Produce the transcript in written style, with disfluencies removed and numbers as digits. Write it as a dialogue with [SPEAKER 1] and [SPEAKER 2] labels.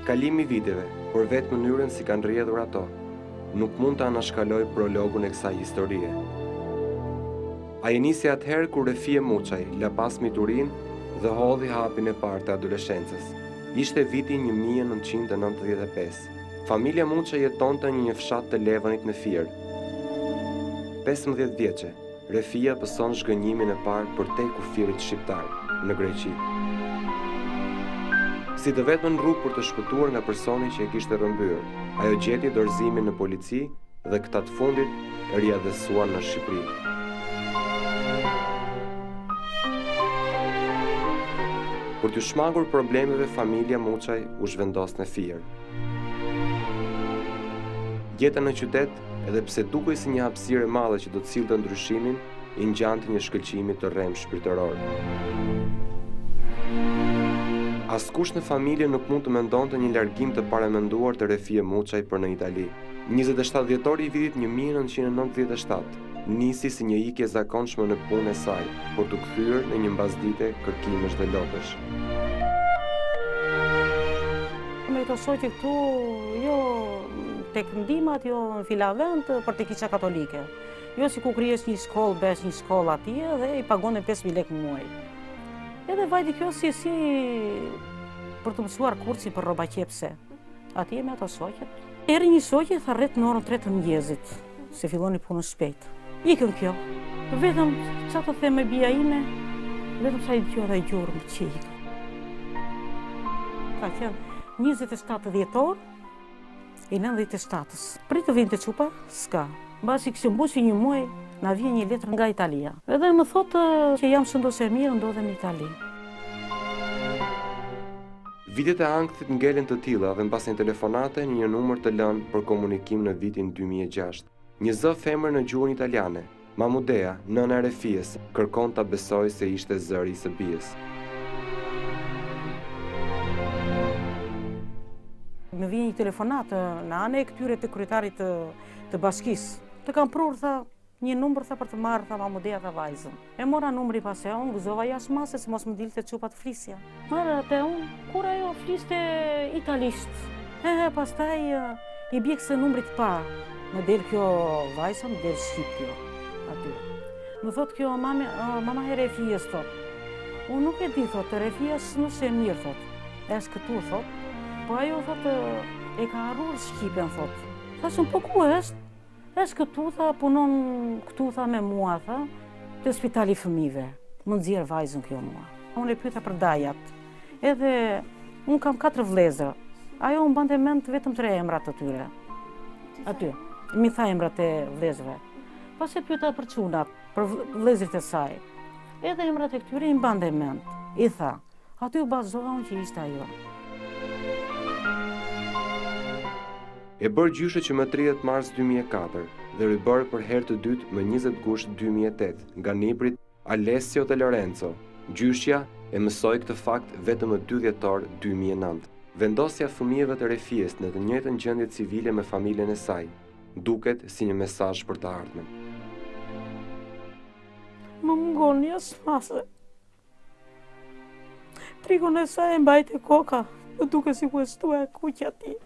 [SPEAKER 1] kalimi i viteve, por vetë mënyrën si kanë rrjedhur ato, nuk mund të anashkaloj prologun e kësaj historie. Ai nisi atëherë kur Refia Muçaj la pas miturin dhe hodhi hapin e parë të adoleshencës. Ishte viti 1995. Familja Muçaj jetonte në një fshat të Levënit në Fier. 15 vjeçe, Refia pëson zhgënjimin e parë përtej kufirit shqiptar në Greqi. Si të vetëm rrugë për të shpëtuar nga personi që e kishte rrëmbyer, ajo gjeti dorëzimin në polici dhe këta të fundit riadhesuan në Shqipëri. Për t'u shmangur problemeve, familja Muçaj u zhvendos në Fier. Jeta në qytet, edhe pse dukej si një hapësirë e madhe që do të sillte ndryshimin, i ngjanti një shkëlqimi të rrem shpirtëror. Askush në familje nuk mund të mendonte një largim të paramenduar të Refia Muçaj për në Itali. 27 dhjetori i vitit 1997 nisi si një ikje zakonshme në punën e saj, por të kthyer në një mbasdite kërkimesh dhe lopësh.
[SPEAKER 2] Me këto shoqe këtu, jo tek ndihmat, jo në filavent për të kisha katolike. Jo si ku krijes një shkollë, besh një shkollë atje dhe i pagonin 5.000 lekë muaj. Edhe vajti kjo si për të mësuar kursin për rroba qepse. Atje me ato shoqet. Eri një shoqe tha rreth në orën 3 të mëngjesit, se filloni punën shpejt. Ikën kjo. Vetëm çfarë të them me bija ime, vetëm sa i dëgjova ai gjurmë që ikën. Ka qenë 27 dhjetor i 97-s. Pritë të vinte çupa, s'ka. Mbasi kishte mbushi një muaj, na vjen një letër nga Italia. Edhe më thotë që jam shëndos e mirë, ndodhem në Itali.
[SPEAKER 1] Vitet e ankthit ngelen të tilla dhe mbas një telefonate në një numër të lënë për komunikim në vitin 2006. Një zë femër në gjuhën italiane, Mamudea, nëna e Refies, kërkon ta besojë se ishte zëri i së bijës.
[SPEAKER 2] Më vjen një telefonat në anë e këtyre të kryetarit të bashkisë. Të kam prur, tha, një numër tha për të marrë, tha Mamudea tha vajzën. E mora numri pas e unë, gëzova jashtë mase se mos më dilte çupat flisja. Marrë atë unë, kur ajo fliste italisht. Pastaj i bie kësë numrit pa. Më del kjo vajza, më del shqip kjo aty. Më thot kjo mama e Refies, thot. Unë nuk e di, thot, Refies nuk se mirë, thot. Është këtu, thot. Po ajo, thot, e ka harruar shqipen, thot. Thashun, po ku është? Është këtu, tha, punon këtu, tha, me mua, tha, të spitali fëmijëve. Më nxjerr vajzën kjo mua. Unë e pyeta për dajat. Edhe unë kam 4 vëllezër. Ajo më bante mend vetëm 3 emrat të tyre. Aty. Mi tha emrat e vëllezërve. Pas e pyeta për çunat, për vëllezërit e saj. Edhe emrat e këtyre i mbante mend. I tha, aty u bazoha unë që ishte ajo.
[SPEAKER 1] E bërë gjyshe që më 30 mars 2004 dhe ribërë për herë të dytë më 20 gusht 2008 nga niprit Alessio de Lorenzo. Gjyshja e mësoi këtë fakt vetëm më 2 dhjetor 2009. Vendosja fëmijëve të Refies në të njëjtën gjendje civile me familjen e saj duket si një mesazh për të ardhmen.
[SPEAKER 2] Më mungon jashtë mase. Trigun e saj e mbajti koka, më duke si ku e shtua e kuqja ti.